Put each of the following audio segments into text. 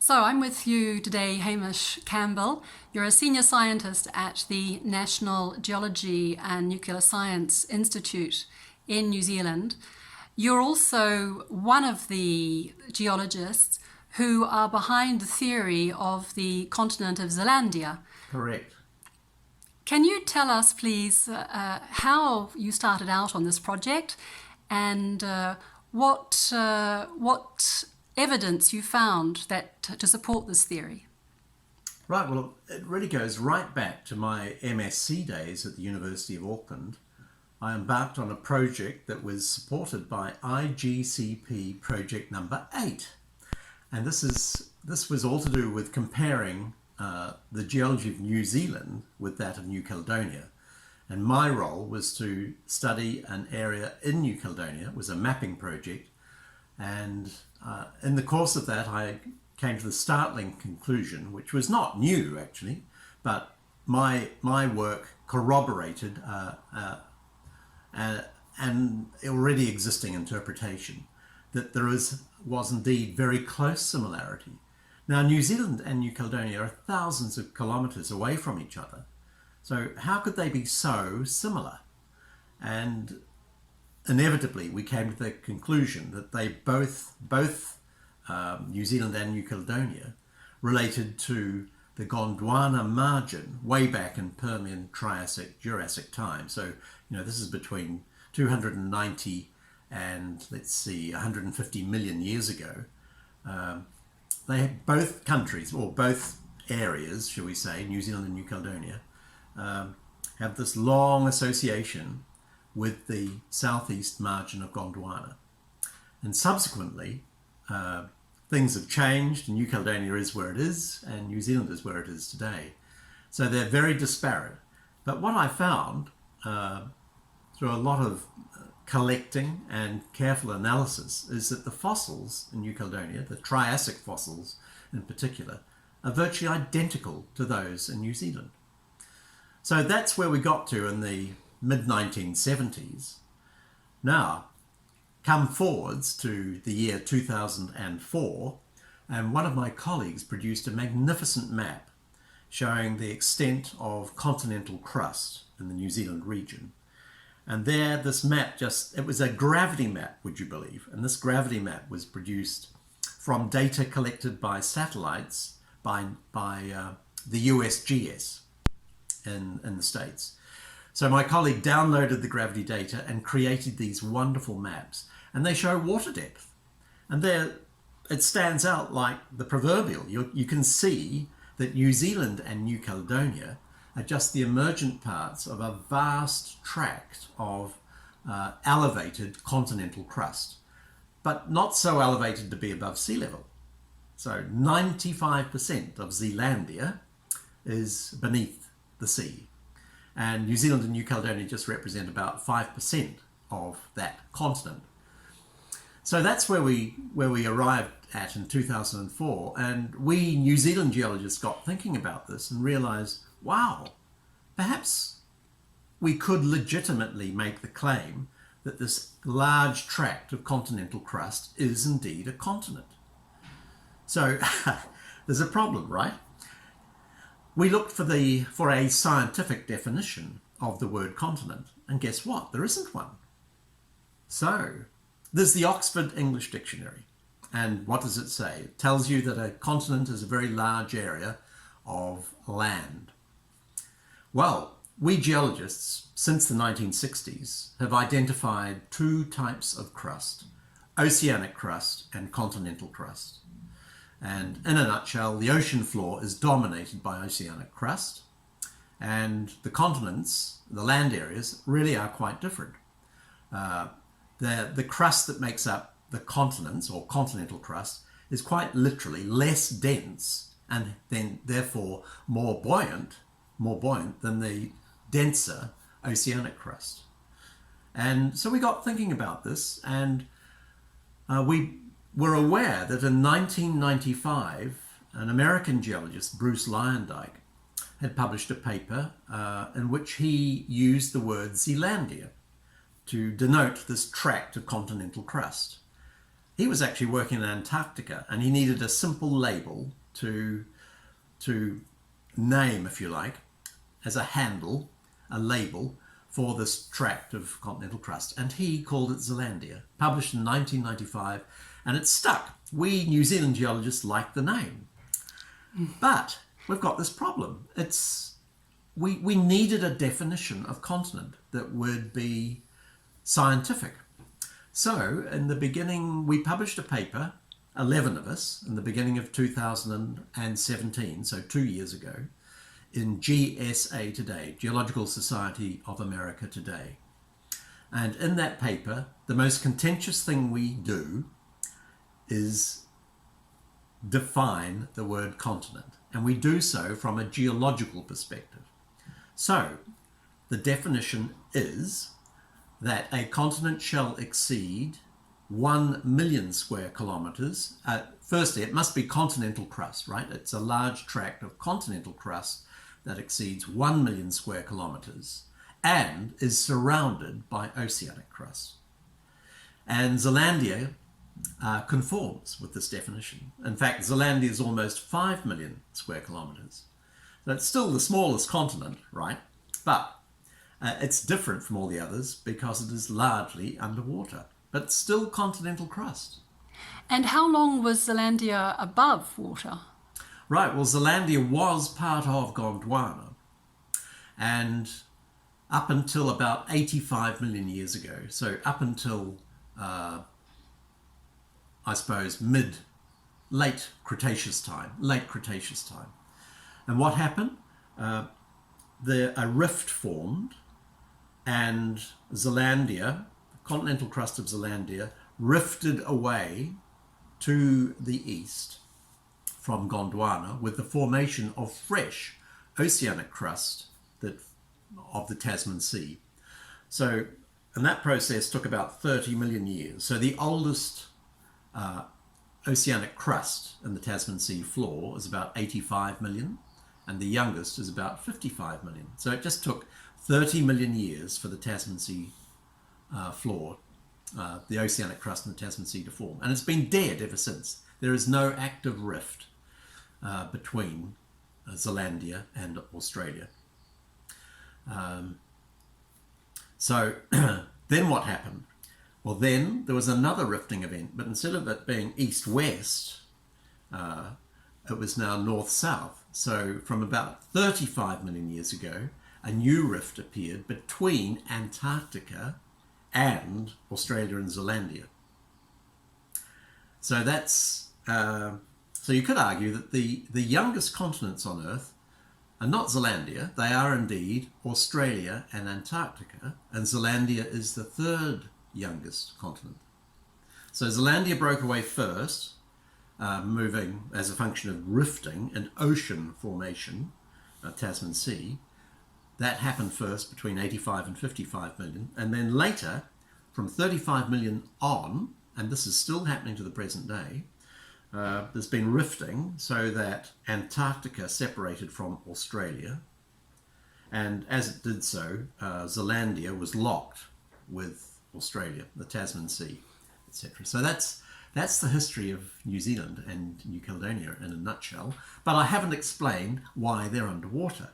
So I'm with you today, Hamish Campbell. You're a senior scientist at the National Geology and Nuclear Science Institute in New Zealand. You're also one of the geologists who are behind the theory of the continent of Zealandia. Correct. Can you tell us, please, how you started out on this project and what evidence you found that to support this theory? Right, well, it really goes right back to my MSc days at the University of Auckland. I embarked on a project that was supported by IGCP project number 8. And this was all to do with comparing the geology of New Zealand with that of New Caledonia. And my role was to study an area in New Caledonia. It was a mapping project. And in the course of that, I came to the startling conclusion, which was not new actually, but my work corroborated an already existing interpretation that there was indeed very close similarity. Now, New Zealand and New Caledonia are thousands of kilometres away from each other. So how could they be so similar? And inevitably, we came to the conclusion that they both New Zealand and New Caledonia related to the Gondwana margin way back in Permian, Triassic, Jurassic time. So, this is between 290 and, let's see, 150 million years ago. They had both countries, or both areas, shall we say, New Zealand and New Caledonia, have this long association with the southeast margin of Gondwana. And subsequently, things have changed. New Caledonia is where it is, and New Zealand is where it is today. So they're very disparate. But what I found through a lot of collecting and careful analysis is that the fossils in New Caledonia, the Triassic fossils in particular, are virtually identical to those in New Zealand. So that's where we got to in the mid-1970s. Now, come forwards to the year 2004, and one of my colleagues produced a magnificent map showing the extent of continental crust in the New Zealand region. And there, this map it was a gravity map, would you believe? And this gravity map was produced from data collected by satellites by the USGS in the States. So my colleague downloaded the gravity data and created these wonderful maps. And they show water depth. And there it stands out like the proverbial. You can see that New Zealand and New Caledonia are just the emergent parts of a vast tract of elevated continental crust, but not so elevated to be above sea level. So 95% of Zealandia is beneath the sea. And New Zealand and New Caledonia just represent about 5% of that continent. So that's where we arrived at in 2004, and we New Zealand geologists got thinking about this and realized, wow, perhaps we could legitimately make the claim that this large tract of continental crust is indeed a continent. So there's a problem, right? We looked for a scientific definition of the word continent, and guess what? There isn't one. So there's the Oxford English Dictionary. And what does it say? It tells you that a continent is a very large area of land. Well, we geologists, since the 1960s, have identified two types of crust: oceanic crust and continental crust. And in a nutshell, the ocean floor is dominated by oceanic crust, and the continents, the land areas, really are quite different. The crust that makes up the continents, or continental crust, is quite literally less dense and then therefore more buoyant than the denser oceanic crust. And so we got thinking about this, and we were aware that in 1995, an American geologist, Bruce Lyondike, had published a paper in which he used the word Zealandia to denote this tract of continental crust. he was actually working in Antarctica, and he needed a simple label to name, if you like, as a handle, a label for this tract of continental crust. And he called it Zealandia, published in 1995, and it stuck. We New Zealand geologists like the name. But we've got this problem. We needed a definition of continent that would be scientific. So in the beginning, we published a paper, 11 of us, in the beginning of 2017, so 2 years ago, in GSA Today, Geological Society of America Today. And in that paper, the most contentious thing we do is define the word continent. And we do so from a geological perspective. So the definition is that a continent shall exceed 1 million square kilometers. Firstly, it must be continental crust, right? It's a large tract of continental crust that exceeds 1 million square kilometers and is surrounded by oceanic crust. And Zealandia conforms with this definition. In fact, Zealandia is almost 5 million square kilometers. So it's still the smallest continent, right? But it's different from all the others because it is largely underwater, but still continental crust. And how long was Zealandia above water? Right, well, Zealandia was part of Gondwana, and up until about 85 million years ago, so up until, I suppose, late Cretaceous time. And what happened? A rift formed, and Zealandia, the continental crust of Zealandia, rifted away to the east from Gondwana with the formation of fresh oceanic crust of the Tasman Sea. So, and that process took about 30 million years. So the oldest oceanic crust in the Tasman Sea floor is about 85 million, and the youngest is about 55 million. So it just took 30 million years for the Tasman Sea floor, the oceanic crust in the Tasman Sea to form. And it's been dead ever since. There is no active rift between Zealandia and Australia. So then what happened? Well, then there was another rifting event, but instead of it being east-west, it was now north-south. So from about 35 million years ago, a new rift appeared between Antarctica and Australia and Zealandia. So that's so you could argue that the youngest continents on Earth are not Zealandia. They are indeed Australia and Antarctica, and Zealandia is the third youngest continent. So Zealandia broke away first, moving as a function of rifting and ocean formation, Tasman Sea. That happened first between 85 and 55 million, and then later, from 35 million on, and this is still happening to the present day, there's been rifting so that Antarctica separated from Australia, and as it did so, Zealandia was locked with Australia, the Tasman Sea, etc. So that's the history of New Zealand and New Caledonia in a nutshell, but I haven't explained why they're underwater.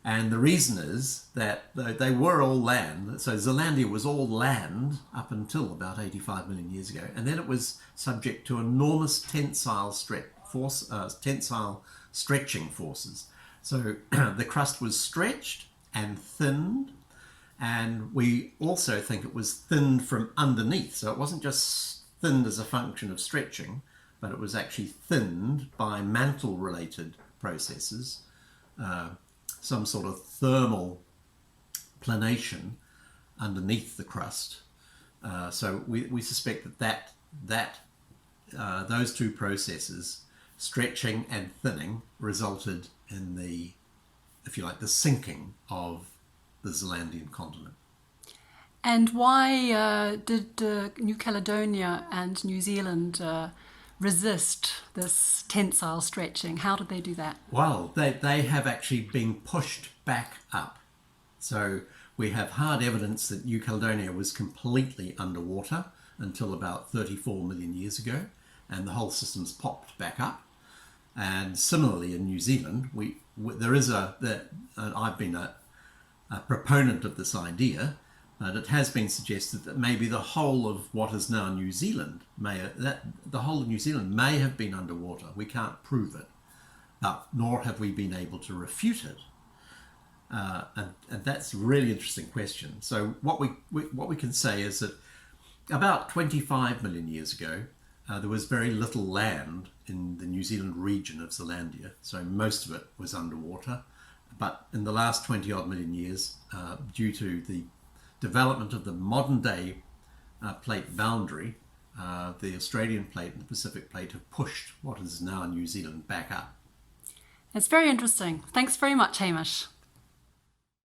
And the reason is that they were all land. So Zealandia was all land up until about 85 million years ago. And then it was subject to enormous tensile stretching forces. So the crust was stretched and thinned. And we also think it was thinned from underneath. So it wasn't just thinned as a function of stretching, but it was actually thinned by mantle-related processes, some sort of thermal planation underneath the crust. So we suspect that those two processes, stretching and thinning, resulted in the, if you like, the sinking of the Zealandian continent. And why did New Caledonia and New Zealand resist this tensile stretching? How did they do that? Well, they have actually been pushed back up. So we have hard evidence that New Caledonia was completely underwater until about 34 million years ago, and the whole system's popped back up. And similarly in New Zealand, I've been a proponent of this idea, and it has been suggested that maybe the whole of what is now New Zealand may have been underwater. We can't prove it, nor have we been able to refute it. And that's a really interesting question. So what we can say is that about 25 million years ago, there was very little land in the New Zealand region of Zealandia, so most of it was underwater. But in the last 20 odd million years, due to the development of the modern day plate boundary, the Australian plate and the Pacific plate have pushed what is now New Zealand back up. It's very interesting. Thanks very much, Hamish.